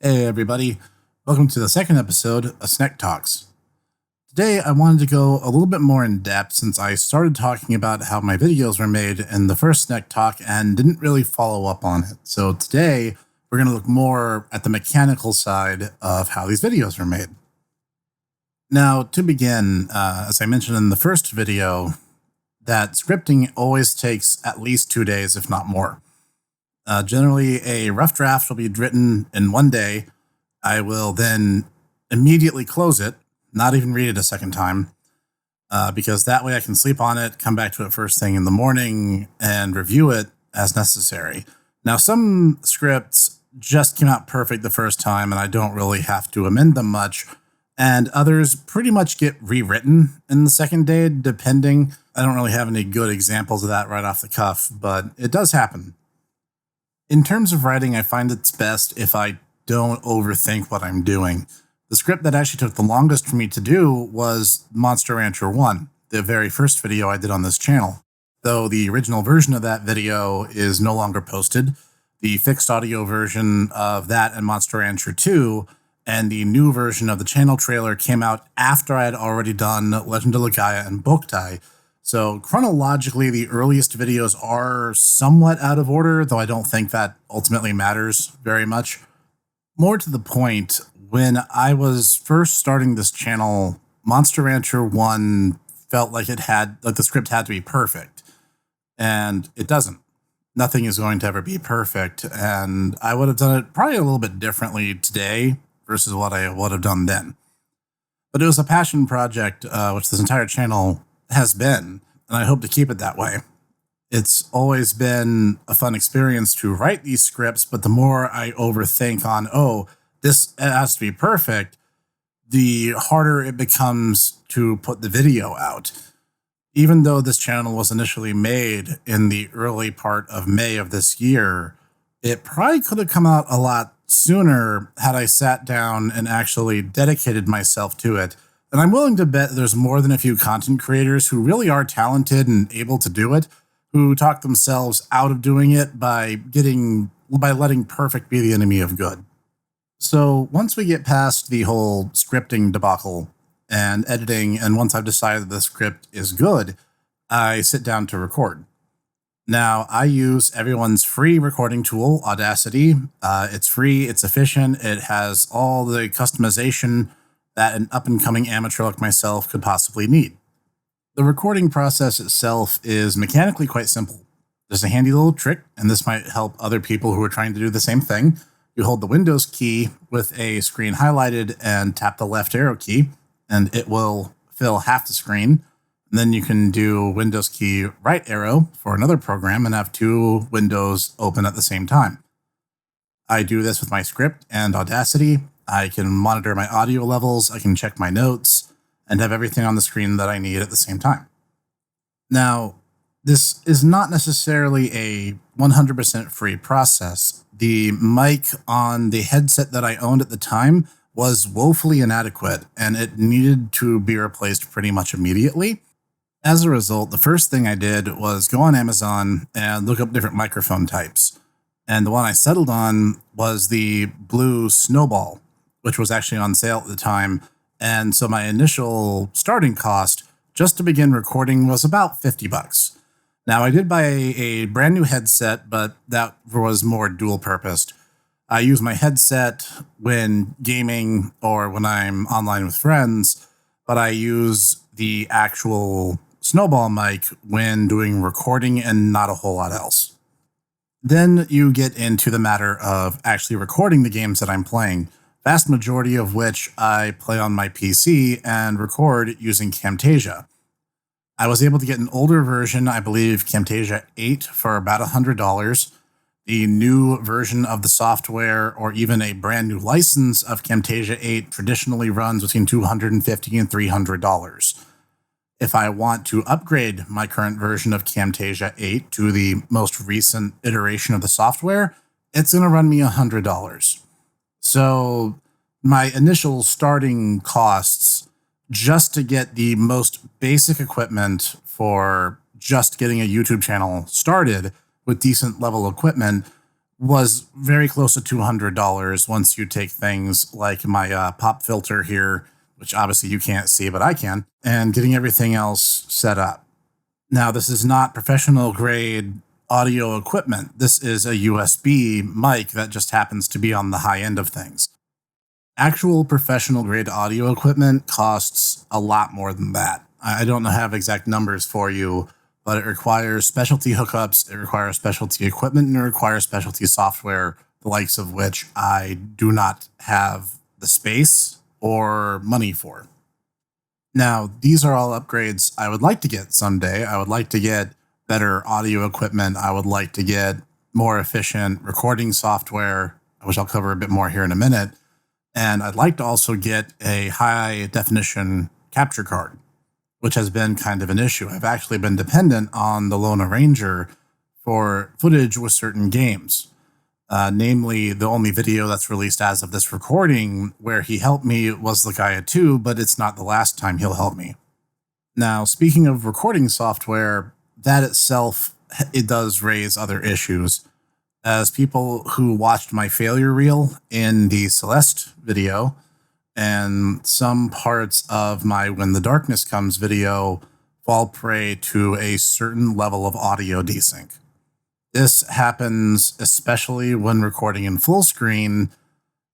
Hey everybody, welcome to the second episode of Snek Talks. Today I wanted to go a little bit more in depth since I started talking about how my videos were made in the first Snek Talk and didn't really follow up on it. So today we're going to look more at the mechanical side of how these videos are made. Now to begin, as I mentioned in the first video, that scripting always takes at least 2 days, if not more. Generally, a rough draft will be written in 1 day. I will then immediately close it, not even read it a second time, because that way I can sleep on it, come back to it first thing in the morning, and review it as necessary. Now, some scripts just came out perfect the first time, and I don't really have to amend them much, and others pretty much get rewritten in the second day, depending. I don't really have any good examples of that right off the cuff, but it does happen. In terms of writing, I find it's best if I don't overthink what I'm doing. The script that actually took the longest for me to do was Monster Rancher 1, the very first video I did on this channel. Though the original version of that video is no longer posted, the fixed audio version of that and Monster Rancher 2 and the new version of the channel trailer came out after I had already done Legend of Legaia and Boktai. So chronologically, the earliest videos are somewhat out of order, though I don't think that ultimately matters very much. More to the point, when I was first starting this channel, Monster Rancher 1 felt like the script had to be perfect, and it doesn't. Nothing is going to ever be perfect, and I would have done it probably a little bit differently today versus what I would have done then. But it was a passion project, which this entire channel has been, and I hope to keep it that way. It's always been a fun experience to write these scripts, but the more I overthink on, this has to be perfect, the harder it becomes to put the video out. Even though this channel was initially made in the early part of May of this year, it probably could have come out a lot sooner had I sat down and actually dedicated myself to it. And I'm willing to bet there's more than a few content creators who really are talented and able to do it, who talk themselves out of doing it by letting perfect be the enemy of good. So once we get past the whole scripting debacle and editing, and once I've decided the script is good, I sit down to record. Now, I use everyone's free recording tool, Audacity. It's free, it's efficient, it has all the customization that an up-and-coming amateur like myself could possibly need. The recording process itself is mechanically quite simple. There's a handy little trick, and this might help other people who are trying to do the same thing. You hold the Windows key with a screen highlighted and tap the left arrow key, and it will fill half the screen. And then you can do Windows key right arrow for another program and have two windows open at the same time. I do this with my script and Audacity. I can monitor my audio levels, I can check my notes, and have everything on the screen that I need at the same time. Now, this is not necessarily a 100% free process. The mic on the headset that I owned at the time was woefully inadequate, and it needed to be replaced pretty much immediately. As a result, the first thing I did was go on Amazon and look up different microphone types. And the one I settled on was the Blue Snowball, which was actually on sale at the time. And so my initial starting cost just to begin recording was about $50. Now, I did buy a brand new headset, but that was more dual purposed. I use my headset when gaming or when I'm online with friends, but I use the actual Snowball mic when doing recording and not a whole lot else. Then you get into the matter of actually recording the games that I'm playing, vast majority of which I play on my PC and record using Camtasia. I was able to get an older version, I believe Camtasia 8, for about $100. The new version of the software, or even a brand new license of Camtasia 8, traditionally runs between $250 and $300. If I want to upgrade my current version of Camtasia 8 to the most recent iteration of the software, it's going to run me $100. So my initial starting costs just to get the most basic equipment for just getting a YouTube channel started with decent level equipment was very close to $200 once you take things like my pop filter here, which obviously you can't see, but I can, and getting everything else set up. Now, this is not professional grade audio equipment. This is a USB mic that just happens to be on the high end of things. Actual professional grade audio equipment costs a lot more than that. I don't have exact numbers for you, but it requires specialty hookups, it requires specialty equipment, and it requires specialty software, the likes of which I do not have the space or money for. Now, these are all upgrades I would like to get someday. I would like to get better audio equipment. I would like to get more efficient recording software, which I'll cover a bit more here in a minute. And I'd like to also get a high definition capture card, which has been kind of an issue. I've actually been dependent on the Lone Ranger for footage with certain games. Namely, the only video that's released as of this recording where he helped me was the Gaia 2, but it's not the last time he'll help me. Now, speaking of recording software, that itself, it does raise other issues. As people who watched my failure reel in the Celeste video and some parts of my When the Darkness Comes video fall prey to a certain level of audio desync. This happens especially when recording in full screen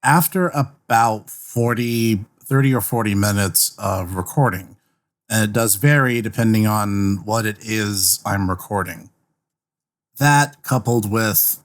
after about 30 or 40 minutes of recording. And it does vary depending on what it is I'm recording. That, coupled with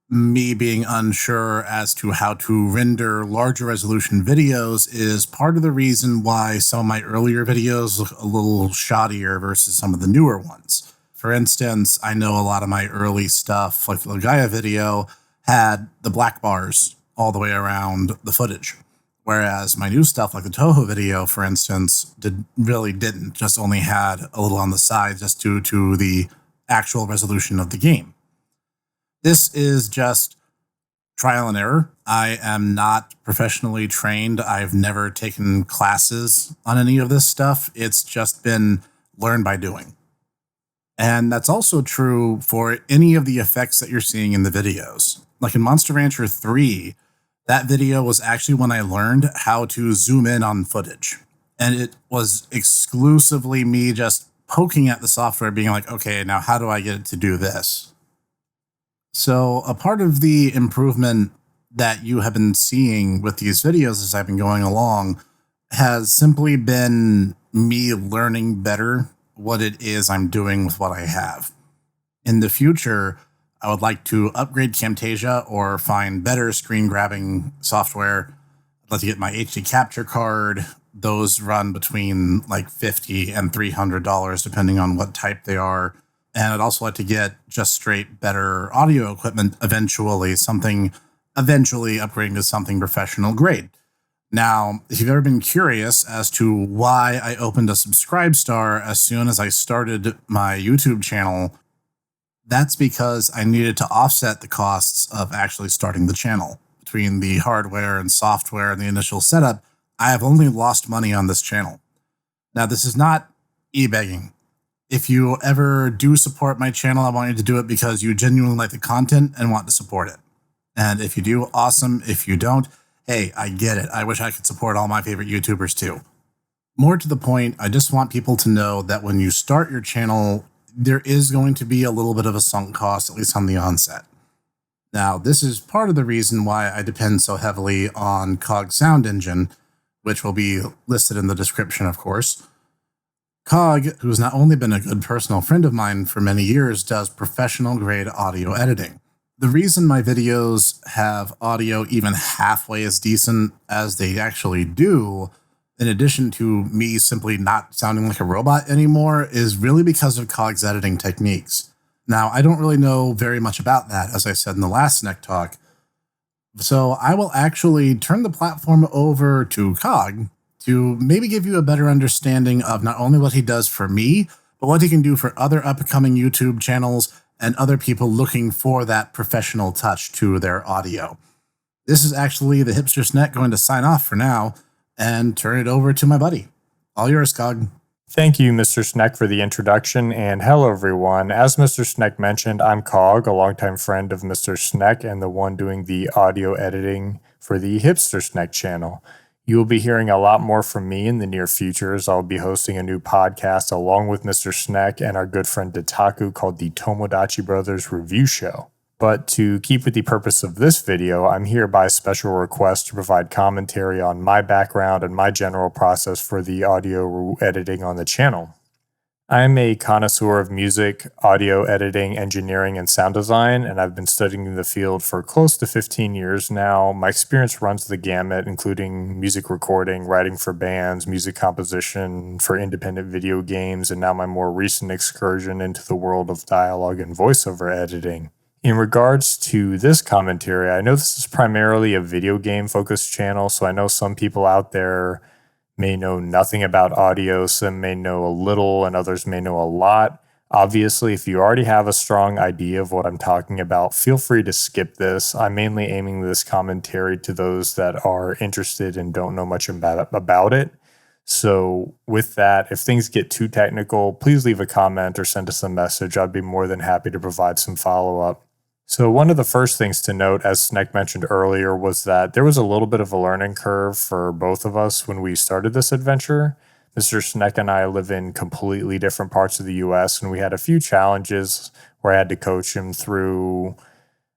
me being unsure as to how to render larger resolution videos, is part of the reason why some of my earlier videos look a little shoddier versus some of the newer ones. For instance, I know a lot of my early stuff, like the Gaia video, had the black bars all the way around the footage. Whereas my new stuff, like the Toho video, for instance, didn't, just only had a little on the side just due to the actual resolution of the game. This is just trial and error. I am not professionally trained. I've never taken classes on any of this stuff. It's just been learned by doing. And that's also true for any of the effects that you're seeing in the videos. Like in Monster Rancher 3, that video was actually when I learned how to zoom in on footage. And it was exclusively me just poking at the software, being like, okay, now how do I get it to do this? So a part of the improvement that you have been seeing with these videos as I've been going along has simply been me learning better what it is I'm doing with what I have. In the future, I would like to upgrade Camtasia or find better screen grabbing software. I'd like to get my HD capture card. Those run between like $50 and $300, depending on what type they are. And I'd also like to get just straight better audio equipment eventually, upgrading to something professional grade. Now, if you've ever been curious as to why I opened a Subscribestar as soon as I started my YouTube channel, that's because I needed to offset the costs of actually starting the channel. Between the hardware and software and the initial setup, I have only lost money on this channel. Now, this is not e-begging. If you ever do support my channel, I want you to do it because you genuinely like the content and want to support it. And if you do, awesome. If you don't, hey, I get it. I wish I could support all my favorite YouTubers too. More to the point, I just want people to know that when you start your channel, there is going to be a little bit of a sunk cost, at least on the onset. Now, this is part of the reason why I depend so heavily on Cog sound engine, which will be listed in the description, of course. Cog, who's not only been a good personal friend of mine for many years, does professional grade audio editing. The reason my videos have audio even halfway as decent as they actually do, in addition to me simply not sounding like a robot anymore, is really because of Cog's editing techniques. Now, I don't really know very much about that, as I said in the last Snek Talk, so I will actually turn the platform over to Cog to maybe give you a better understanding of not only what he does for me, but what he can do for other upcoming YouTube channels and other people looking for that professional touch to their audio. This is actually the Hipster Snek going to sign off for now and turn it over to my buddy. All yours, Cog. Thank you, Mr. Snek, for the introduction, and hello, everyone. As Mr. Snek mentioned, I'm Cog, a longtime friend of Mr. Snek and the one doing the audio editing for the Hipster Snek channel. You will be hearing a lot more from me in the near future, as I'll be hosting a new podcast along with Mr. Snek and our good friend Dataku called the Tomodachi Brothers Review Show. But to keep with the purpose of this video, I'm here by special request to provide commentary on my background and my general process for the audio editing on the channel. I'm a connoisseur of music, audio editing, engineering, and sound design, and I've been studying the field for close to 15 years now. My experience runs the gamut, including music recording, writing for bands, music composition for independent video games, and now my more recent excursion into the world of dialogue and voiceover editing. In regards to this commentary, I know this is primarily a video game focused channel, so I know some people out there may know nothing about audio, some may know a little, and others may know a lot. Obviously, if you already have a strong idea of what I'm talking about, feel free to skip this. I'm mainly aiming this commentary to those that are interested and don't know much about it. So with that, if things get too technical, please leave a comment or send us a message. I'd be more than happy to provide some follow-up. So one of the first things to note, as Snek mentioned earlier, was that there was a little bit of a learning curve for both of us when we started this adventure. Mr. Snek and I live in completely different parts of the US, and we had a few challenges where I had to coach him through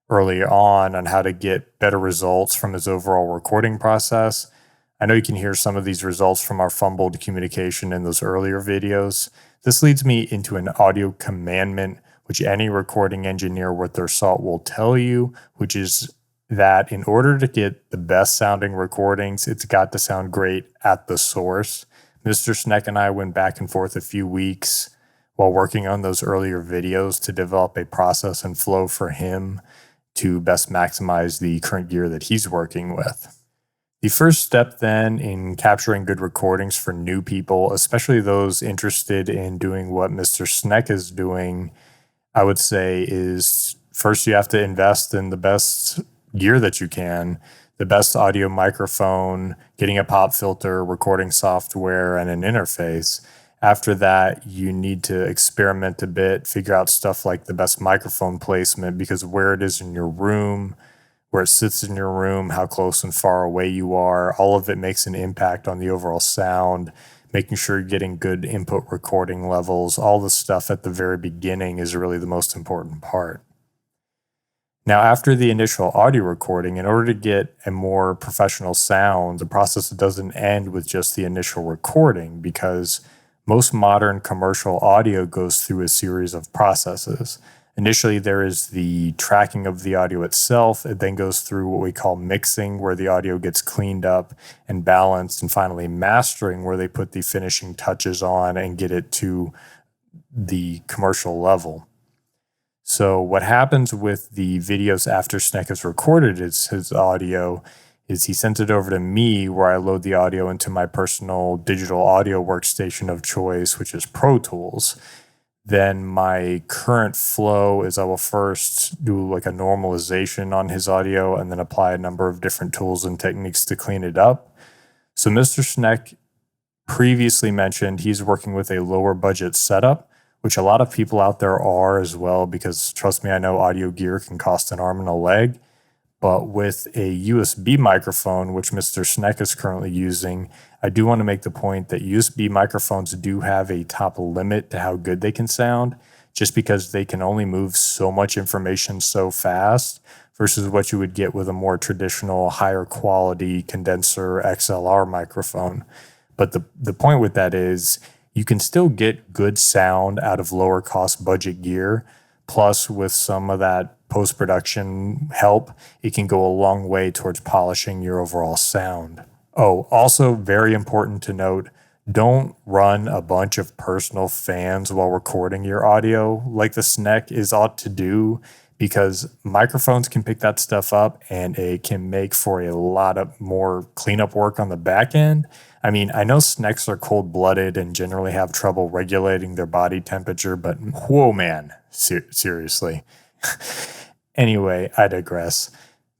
early on how to get better results from his overall recording process. I know you can hear some of these results from our fumbled communication in those earlier videos. This leads me into an audio commandment which any recording engineer worth their salt will tell you, which is that in order to get the best sounding recordings, it's got to sound great at the source. Mr. Snek and I went back and forth a few weeks while working on those earlier videos to develop a process and flow for him to best maximize the current gear that he's working with. The first step then in capturing good recordings for new people, especially those interested in doing what Mr. Snek is doing, I would say is first you have to invest in the best gear that you can, the best audio microphone, getting a pop filter, recording software, and an interface. After that, you need to experiment a bit, figure out stuff like the best microphone placement, because where it is in your room, where it sits in your room, how close and far away you are, all of it makes an impact on the overall sound. Making sure you're getting good input recording levels, all the stuff at the very beginning is really the most important part. Now, after the initial audio recording, in order to get a more professional sound, the process doesn't end with just the initial recording, because most modern commercial audio goes through a series of processes. Initially, there is the tracking of the audio itself. It then goes through what we call mixing, where the audio gets cleaned up and balanced, and finally mastering, where they put the finishing touches on and get it to the commercial level. So what happens with the videos after Snek has recorded his audio is he sends it over to me, where I load the audio into my personal digital audio workstation of choice, which is Pro Tools. Then my current flow is I will first do like a normalization on his audio and then apply a number of different tools and techniques to clean it up. So Mr. Snek previously mentioned he's working with a lower budget setup, which a lot of people out there are as well, because trust me, I know audio gear can cost an arm and a leg. But with a USB microphone, which Mr. Snek is currently using, I do want to make the point that USB microphones do have a top limit to how good they can sound, just because they can only move so much information so fast versus what you would get with a more traditional, higher quality condenser XLR microphone. But the point with that is you can still get good sound out of lower cost budget gear. Plus, with some of that post-production help, it can go a long way towards polishing your overall sound. Oh, also very important to note, don't run a bunch of personal fans while recording your audio like the Snek is ought to do, because microphones can pick that stuff up and it can make for a lot of more cleanup work on the back end. I mean, I know Sneks are cold-blooded and generally have trouble regulating their body temperature, but whoa, man, seriously. Anyway, I digress.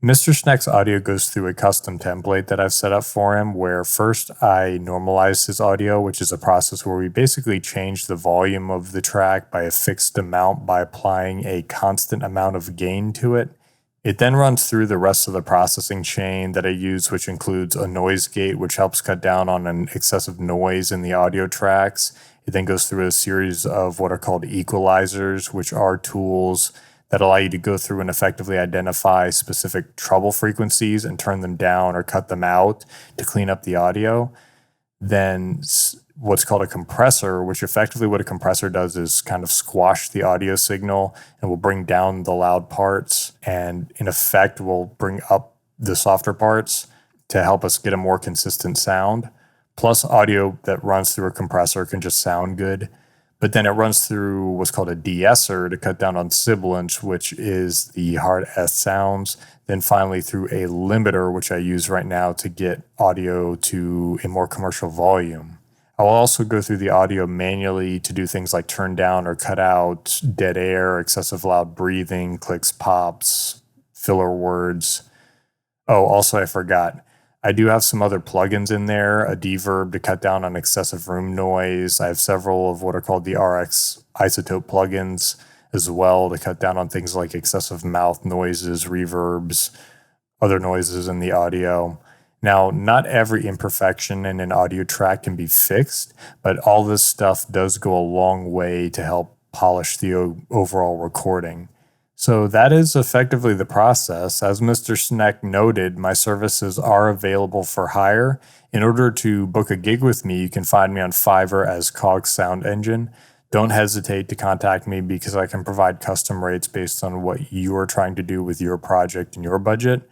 Mr. Snek's audio goes through a custom template that I've set up for him, where first I normalize his audio, which is a process where we basically change the volume of the track by a fixed amount by applying a constant amount of gain to it. It then runs through the rest of the processing chain that I use, which includes a noise gate, which helps cut down on an excessive noise in the audio tracks. It then goes through a series of what are called equalizers, which are tools that allow you to go through and effectively identify specific treble frequencies and turn them down or cut them out to clean up the audio. Then what's called a compressor, which effectively what a compressor does is kind of squash the audio signal and will bring down the loud parts and in effect will bring up the softer parts to help us get a more consistent sound. Plus, audio that runs through a compressor can just sound good. But then it runs through what's called a de-esser to cut down on sibilance, which is the hard S sounds. Then finally through a limiter, which I use right now to get audio to a more commercial volume. I'll also go through the audio manually to do things like turn down or cut out dead air, excessive loud breathing, clicks, pops, filler words. Oh, also I forgot. I do have some other plugins in there, a deverb to cut down on excessive room noise. I have several of what are called the RX isotope plugins as well to cut down on things like excessive mouth noises, reverbs, other noises in the audio. Now, not every imperfection in an audio track can be fixed, but all this stuff does go a long way to help polish the overall recording. So that is effectively the process. As Mr. Snek noted, my services are available for hire. In order to book a gig with me, you can find me on Fiverr as Cog Sound Engine. Don't hesitate to contact me because I can provide custom rates based on what you are trying to do with your project and your budget.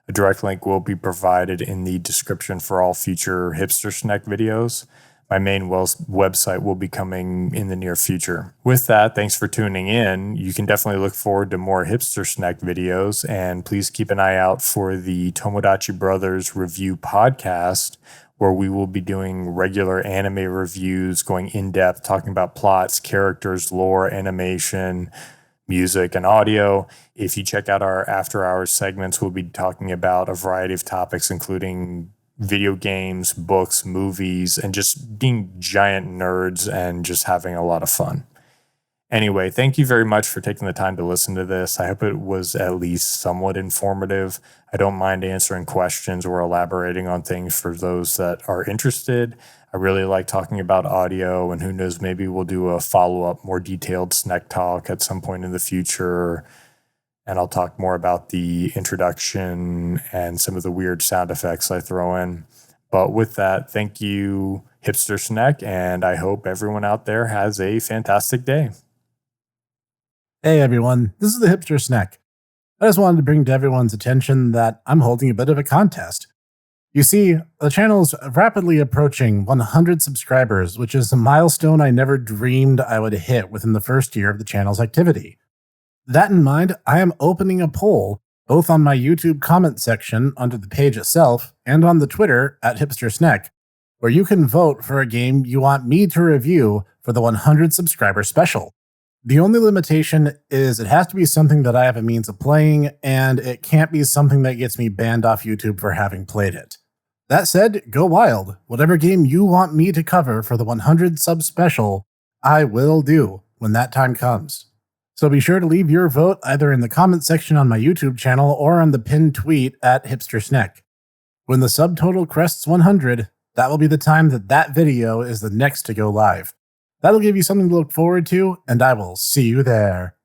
A direct link will be provided in the description for all future Hipster Snek videos. My main website will be coming in the near future. With that, thanks for tuning in. You can definitely look forward to more Hipster Snek videos, and please keep an eye out for the Tomodachi Brothers Review podcast, where we will be doing regular anime reviews, going in-depth, talking about plots, characters, lore, animation, music, and audio. If you check out our after-hours segments, we'll be talking about a variety of topics, including video games, books, movies, and just being giant nerds and just having a lot of fun. Anyway, thank you very much for taking the time to listen to this. I hope it was at least somewhat informative. I don't mind answering questions or elaborating on things for those that are interested. I really like talking about audio, and who knows, maybe we'll do a follow-up, more detailed Snek Talk at some point in the future. And I'll talk more about the introduction and some of the weird sound effects I throw in. But with that, thank you, Hipster Snek, and I hope everyone out there has a fantastic day. Hey everyone, this is the Hipster Snek. I just wanted to bring to everyone's attention that I'm holding a bit of a contest. You see, the channel is rapidly approaching 100 subscribers, which is a milestone I never dreamed I would hit within the first year of the channel's activity. That in mind, I am opening a poll both on my YouTube comment section under the page itself and on the Twitter at HipsterSnek, where you can vote for a game you want me to review for the 100 subscriber special. The only limitation is it has to be something that I have a means of playing, and it can't be something that gets me banned off YouTube for having played it. That said, go wild. Whatever game you want me to cover for the 100 sub special, I will do when that time comes. So be sure to leave your vote either in the comment section on my YouTube channel or on the pinned tweet at HipsterSnek. When the subtotal crests 100, that will be the time that video is the next to go live. That'll give you something to look forward to, and I will see you there.